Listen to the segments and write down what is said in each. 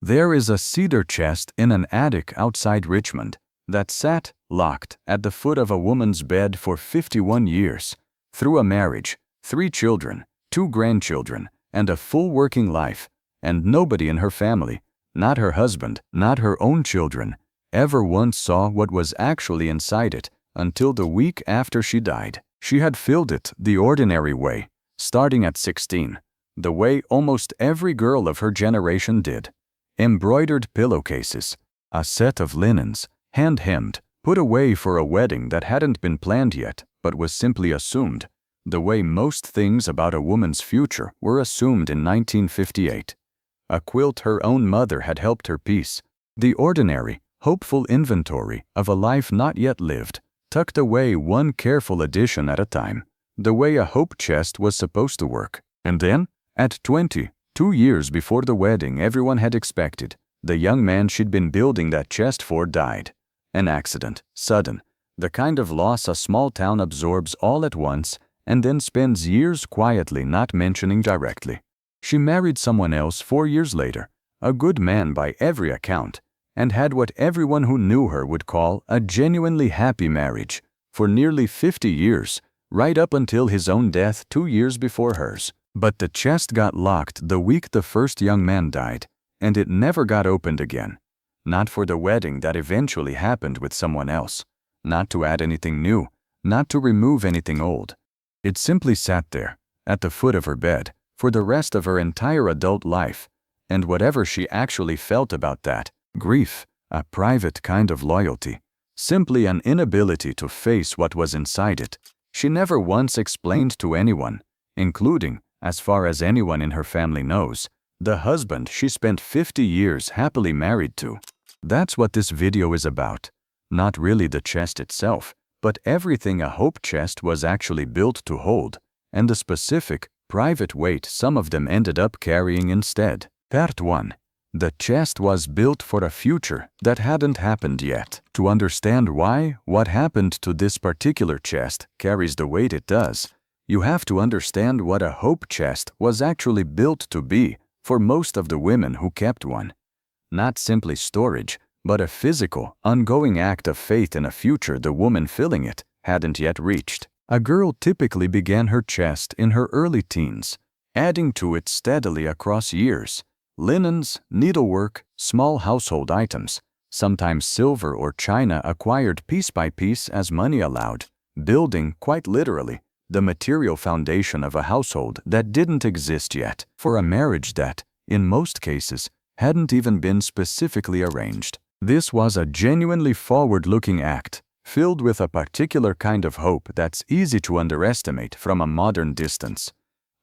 There is a cedar chest in an attic outside Richmond that sat locked at the foot of a woman's bed for 51 years, through a marriage, 3 children, 2 grandchildren, and a full working life, and nobody in her family, not her husband, not her own children, ever once saw what was actually inside it until the week after she died. She had filled it the ordinary way, starting at 16, the way almost every girl of her generation did. Embroidered pillowcases, a set of linens, hand-hemmed, put away for a wedding that hadn't been planned yet but was simply assumed, the way most things about a woman's future were assumed in 1958. A quilt her own mother had helped her piece. The ordinary, hopeful inventory of a life not yet lived, tucked away one careful addition at a time, the way a hope chest was supposed to work. And then, at 20, 2 years before the wedding everyone had expected, the young man she'd been building that chest for died. An accident, sudden, the kind of loss a small town absorbs all at once and then spends years quietly not mentioning directly. She married someone else 4 years later, a good man by every account, and had what everyone who knew her would call a genuinely happy marriage for nearly 50 years, right up until his own death 2 years before hers. But the chest got locked the week the first young man died, and it never got opened again. Not for the wedding that eventually happened with someone else, not to add anything new, not to remove anything old. It simply sat there, at the foot of her bed, for the rest of her entire adult life, and whatever she actually felt about that, grief, a private kind of loyalty, simply an inability to face what was inside it, she never once explained to anyone, including, as far as anyone in her family knows, the husband she spent 50 years happily married to. That's what this video is about. Not really the chest itself, but everything a hope chest was actually built to hold, and the specific, private weight some of them ended up carrying instead. Part 1. The chest was built for a future that hadn't happened yet. To understand why what happened to this particular chest carries the weight it does, you have to understand what a hope chest was actually built to be for most of the women who kept one. Not simply storage, but a physical, ongoing act of faith in a future the woman filling it hadn't yet reached. A girl typically began her chest in her early teens, adding to it steadily across years. Linens, needlework, small household items, sometimes silver or china acquired piece by piece as money allowed, building, quite literally, the material foundation of a household that didn't exist yet, for a marriage that, in most cases, hadn't even been specifically arranged. This was a genuinely forward-looking act, filled with a particular kind of hope that's easy to underestimate from a modern distance.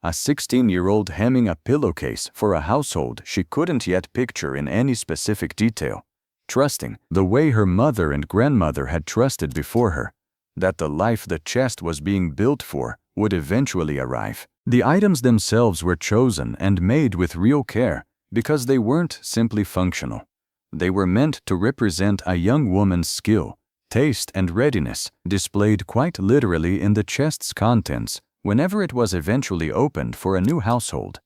A 16-year-old hemming a pillowcase for a household she couldn't yet picture in any specific detail, trusting, the way her mother and grandmother had trusted before her, that the life the chest was being built for would eventually arrive. The items themselves were chosen and made with real care because they weren't simply functional. They were meant to represent a young woman's skill, taste, and readiness, displayed quite literally in the chest's contents whenever it was eventually opened for a new household.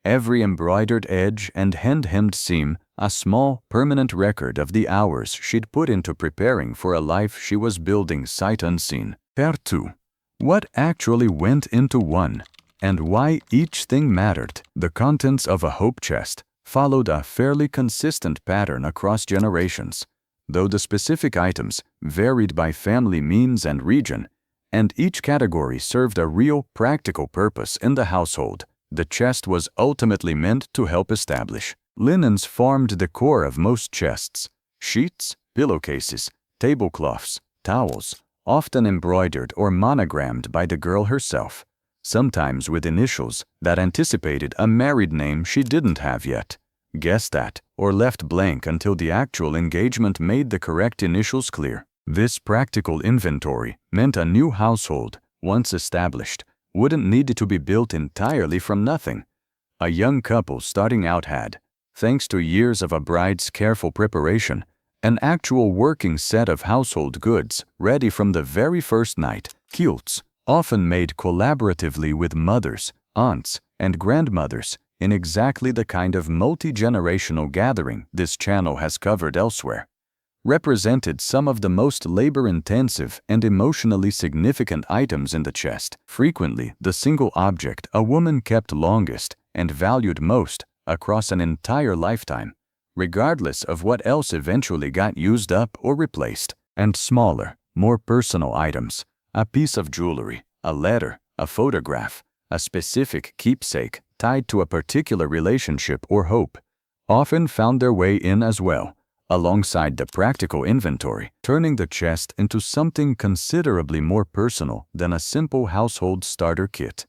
Every embroidered edge and hand-hemmed seam, a small, permanent record of the hours she'd put into preparing for a life she was building sight unseen. Part 2. What actually went into one, and why each thing mattered. The contents of a hope chest followed a fairly consistent pattern across generations, though the specific items varied by family means and region, and each category served a real, practical purpose in the household. The chest was ultimately meant to help establish. Linens formed the core of most chests. Sheets, pillowcases, tablecloths, towels, often embroidered or monogrammed by the girl herself, sometimes with initials that anticipated a married name she didn't have yet, guessed at, or left blank until the actual engagement made the correct initials clear. This practical inventory meant a new household, once established, wouldn't need to be built entirely from nothing. A young couple starting out had, thanks to years of a bride's careful preparation, an actual working set of household goods ready from the very first night. Quilts, often made collaboratively with mothers, aunts, and grandmothers, in exactly the kind of multi-generational gathering this channel has covered elsewhere, represented some of the most labor-intensive and emotionally significant items in the chest, frequently the single object a woman kept longest and valued most across an entire lifetime, regardless of what else eventually got used up or replaced, and smaller, more personal items, a piece of jewelry, a letter, a photograph, a specific keepsake tied to a particular relationship or hope, often found their way in as well, alongside the practical inventory, turning the chest into something considerably more personal than a simple household starter kit.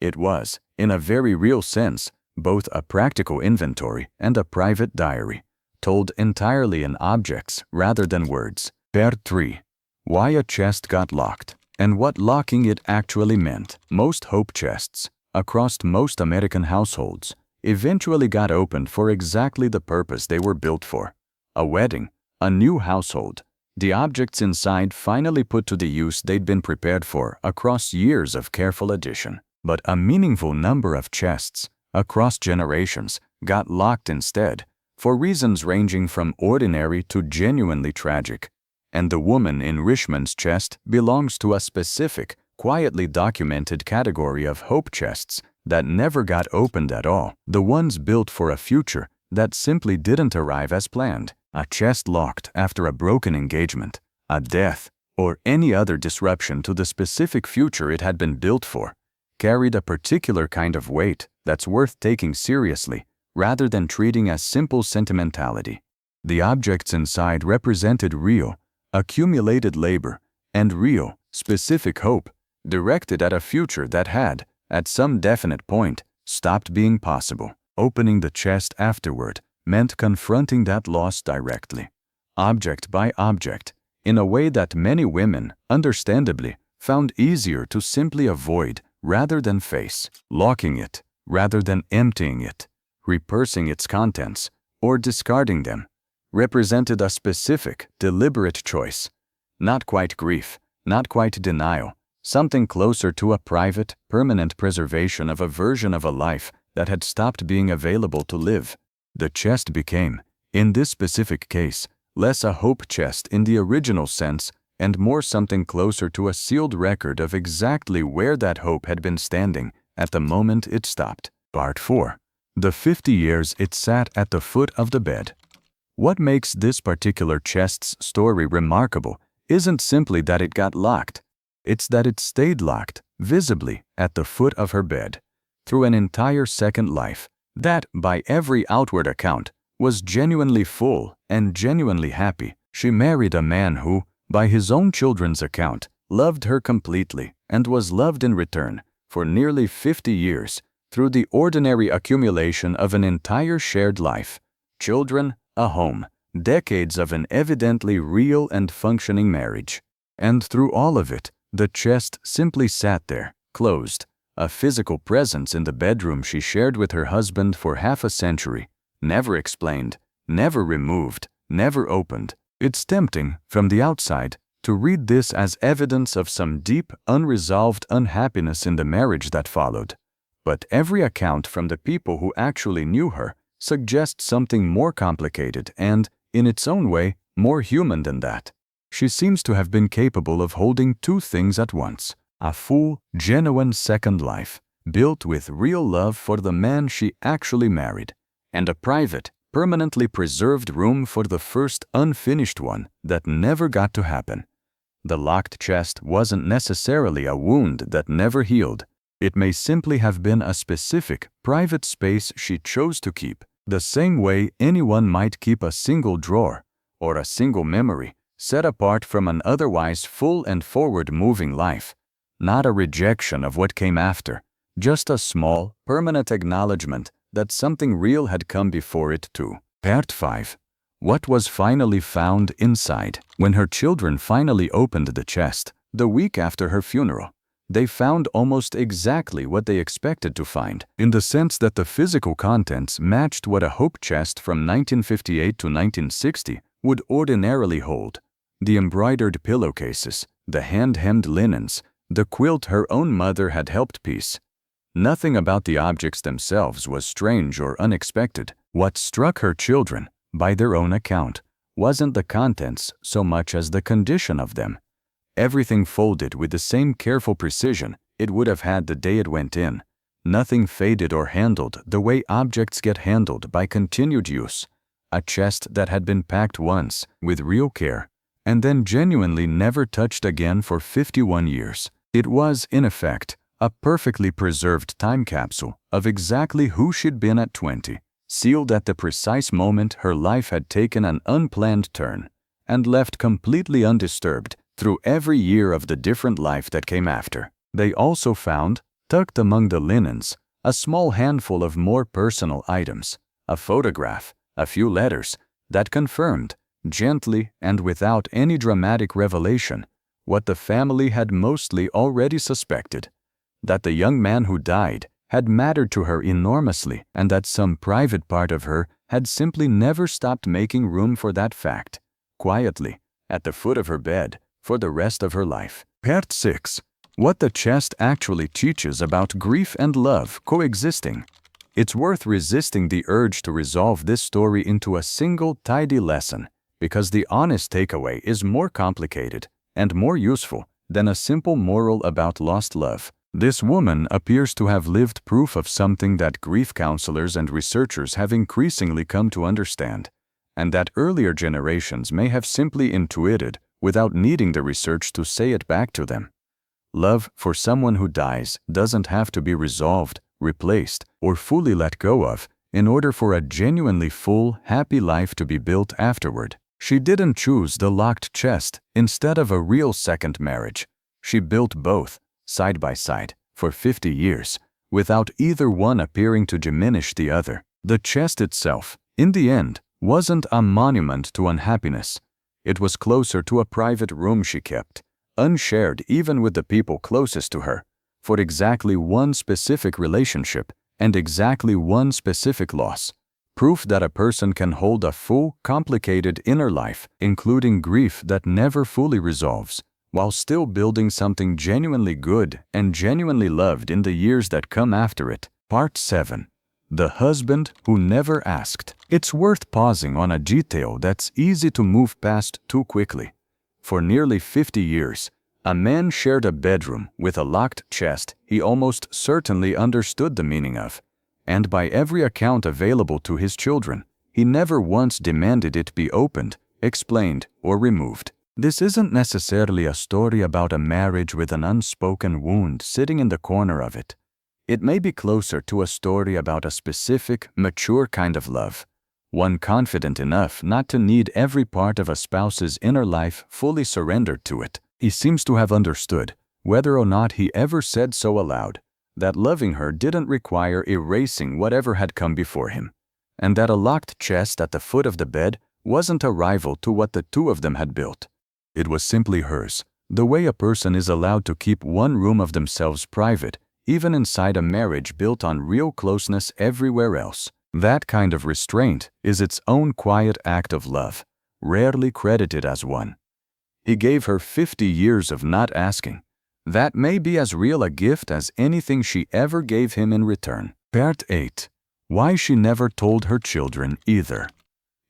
It was, in a very real sense, both a practical inventory and a private diary, told entirely in objects rather than words. Part 3. Why a chest got locked, and what locking it actually meant. Most hope chests, across most American households, eventually got opened for exactly the purpose they were built for. A wedding, a new household, the objects inside finally put to the use they'd been prepared for across years of careful addition. But a meaningful number of chests, across generations, got locked instead, for reasons ranging from ordinary to genuinely tragic. And the woman in Richmond's chest belongs to a specific, quietly documented category of hope chests that never got opened at all, the ones built for a future that simply didn't arrive as planned. A chest locked after a broken engagement, a death, or any other disruption to the specific future it had been built for, carried a particular kind of weight that's worth taking seriously rather than treating as simple sentimentality. The objects inside represented real, accumulated labor and real, specific hope directed at a future that had, at some definite point, stopped being possible. Opening the chest afterward meant confronting that loss directly, object by object, in a way that many women, understandably, found easier to simply avoid rather than face. Locking it rather than emptying it, repursing its contents, or discarding them, represented a specific, deliberate choice. Not quite grief, not quite denial, something closer to a private, permanent preservation of a version of a life that had stopped being available to live. The chest became, in this specific case, less a hope chest in the original sense and more something closer to a sealed record of exactly where that hope had been standing at the moment it stopped. Part 4. The 50 years it sat at the foot of the bed. What makes this particular chest's story remarkable isn't simply that it got locked. It's that it stayed locked, visibly, at the foot of her bed, through an entire second life that, by every outward account, was genuinely full and genuinely happy. She married a man who, by his own children's account, loved her completely and was loved in return for nearly 50 years through the ordinary accumulation of an entire shared life, children, a home, decades of an evidently real and functioning marriage. And through all of it, the chest simply sat there, closed, a physical presence in the bedroom she shared with her husband for half a century, never explained, never removed, never opened. It's tempting, from the outside, to read this as evidence of some deep, unresolved unhappiness in the marriage that followed. But every account from the people who actually knew her suggests something more complicated and, in its own way, more human than that. She seems to have been capable of holding two things at once: a full, genuine second life, built with real love for the man she actually married, and a private, permanently preserved room for the first unfinished one that never got to happen. The locked chest wasn't necessarily a wound that never healed. It may simply have been a specific, private space she chose to keep, the same way anyone might keep a single drawer or a single memory set apart from an otherwise full and forward-moving life. Not a rejection of what came after, just a small, permanent acknowledgement that something real had come before it too. Part 5. What was finally found inside? When her children finally opened the chest, the week after her funeral, they found almost exactly what they expected to find, in the sense that the physical contents matched what a hope chest from 1958 to 1960 would ordinarily hold. The embroidered pillowcases, the hand-hemmed linens, the quilt her own mother had helped piece. Nothing about the objects themselves was strange or unexpected. What struck her children, by their own account, wasn't the contents so much as the condition of them. Everything folded with the same careful precision it would have had the day it went in. Nothing faded or handled the way objects get handled by continued use. A chest that had been packed once, with real care, and then genuinely never touched again for 51 years. It was, in effect, a perfectly preserved time capsule of exactly who she'd been at 20, sealed at the precise moment her life had taken an unplanned turn, and left completely undisturbed through every year of the different life that came after. They also found, tucked among the linens, a small handful of more personal items, a photograph, a few letters, that confirmed, gently and without any dramatic revelation, what the family had mostly already suspected, that the young man who died had mattered to her enormously and that some private part of her had simply never stopped making room for that fact, quietly, at the foot of her bed, for the rest of her life. Part 6. What the chest actually teaches about grief and love coexisting. It's worth resisting the urge to resolve this story into a single tidy lesson, because the honest takeaway is more complicated and more useful than a simple moral about lost love. This woman appears to have lived proof of something that grief counselors and researchers have increasingly come to understand, and that earlier generations may have simply intuited without needing the research to say it back to them. Love for someone who dies doesn't have to be resolved, replaced, or fully let go of in order for a genuinely full, happy life to be built afterward. She didn't choose the locked chest instead of a real second marriage. She built both, side by side, for 50 years, without either one appearing to diminish the other. The chest itself, in the end, wasn't a monument to unhappiness. It was closer to a private room she kept, unshared even with the people closest to her, for exactly one specific relationship and exactly one specific loss. Proof that a person can hold a full, complicated inner life, including grief that never fully resolves, while still building something genuinely good and genuinely loved in the years that come after it. Part 7. The husband who never asked. It's worth pausing on a detail that's easy to move past too quickly. For nearly 50 years, a man shared a bedroom with a locked chest he almost certainly understood the meaning of, and by every account available to his children, he never once demanded it be opened, explained, or removed. This isn't necessarily a story about a marriage with an unspoken wound sitting in the corner of it. It may be closer to a story about a specific, mature kind of love, one confident enough not to need every part of a spouse's inner life fully surrendered to it. He seems to have understood, whether or not he ever said so aloud, that loving her didn't require erasing whatever had come before him, and that a locked chest at the foot of the bed wasn't a rival to what the two of them had built. It was simply hers, the way a person is allowed to keep one room of themselves private, even inside a marriage built on real closeness everywhere else. That kind of restraint is its own quiet act of love, rarely credited as one. He gave her 50 years of not asking. That may be as real a gift as anything she ever gave him in return. Part 8. Why she never told her children either.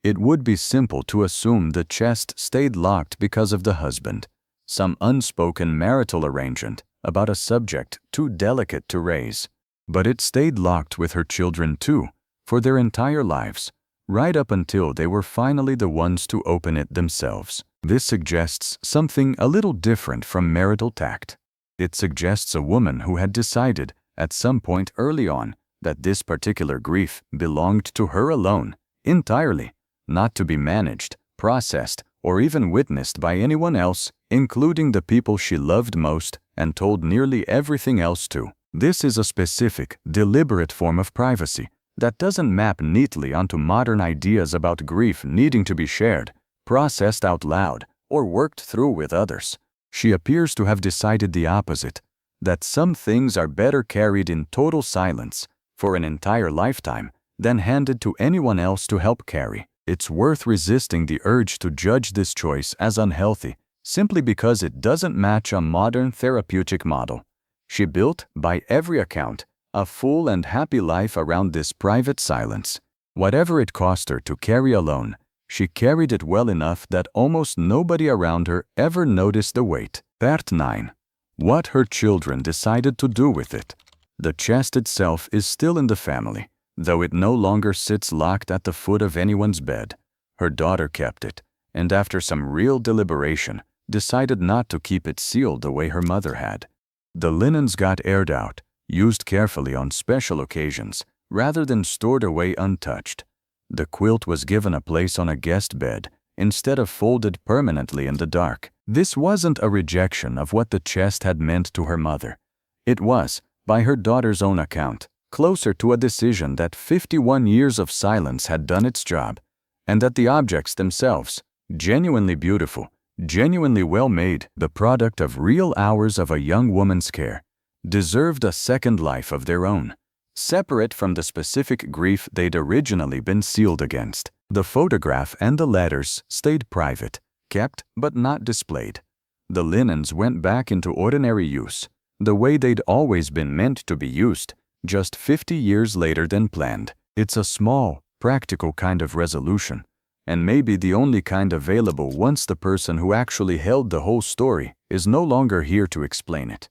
It would be simple to assume the chest stayed locked because of the husband, some unspoken marital arrangement about a subject too delicate to raise. But it stayed locked with her children too, for their entire lives, right up until they were finally the ones to open it themselves. This suggests something a little different from marital tact. It suggests a woman who had decided, at some point early on, that this particular grief belonged to her alone, entirely, not to be managed, processed, or even witnessed by anyone else, including the people she loved most and told nearly everything else to. This is a specific, deliberate form of privacy that doesn't map neatly onto modern ideas about grief needing to be shared, processed out loud, or worked through with others. She appears to have decided the opposite, that some things are better carried in total silence for an entire lifetime than handed to anyone else to help carry. It's worth resisting the urge to judge this choice as unhealthy, simply because it doesn't match a modern therapeutic model. She built, by every account, a full and happy life around this private silence. Whatever it cost her to carry alone, she carried it well enough that almost nobody around her ever noticed the weight. Part 9. What her children decided to do with it. The chest itself is still in the family, though it no longer sits locked at the foot of anyone's bed. Her daughter kept it, and after some real deliberation, decided not to keep it sealed the way her mother had. The linens got aired out, used carefully on special occasions, rather than stored away untouched. The quilt was given a place on a guest bed, instead of folded permanently in the dark. This wasn't a rejection of what the chest had meant to her mother. It was, by her daughter's own account, closer to a decision that 51 years of silence had done its job, and that the objects themselves, genuinely beautiful, genuinely well-made, the product of real hours of a young woman's care, deserved a second life of their own, separate from the specific grief they'd originally been sealed against. The photograph and the letters stayed private, kept but not displayed. The linens went back into ordinary use, the way they'd always been meant to be used, just 50 years later than planned. It's a small, practical kind of resolution, and maybe the only kind available once the person who actually held the whole story is no longer here to explain it.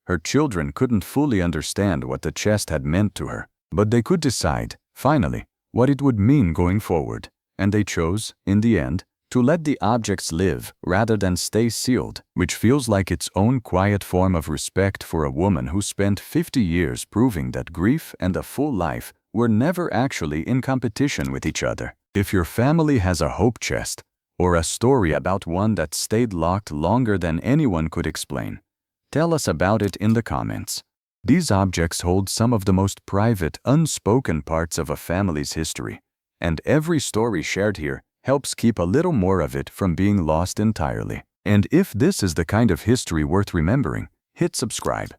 Her children couldn't fully understand what the chest had meant to her, but they could decide, finally, what it would mean going forward, and they chose, in the end, to let the objects live rather than stay sealed, which feels like its own quiet form of respect for a woman who spent 50 years proving that grief and a full life were never actually in competition with each other. If your family has a hope chest, or a story about one that stayed locked longer than anyone could explain, tell us about it in the comments. These objects hold some of the most private, unspoken parts of a family's history, and every story shared here helps keep a little more of it from being lost entirely. And if this is the kind of history worth remembering, hit subscribe.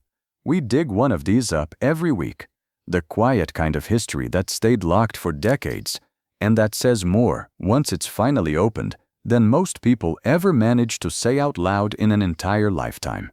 We dig one of these up every week. The quiet kind of history that stayed locked for decades, and that says more, once it's finally opened, than most people ever manage to say out loud in an entire lifetime.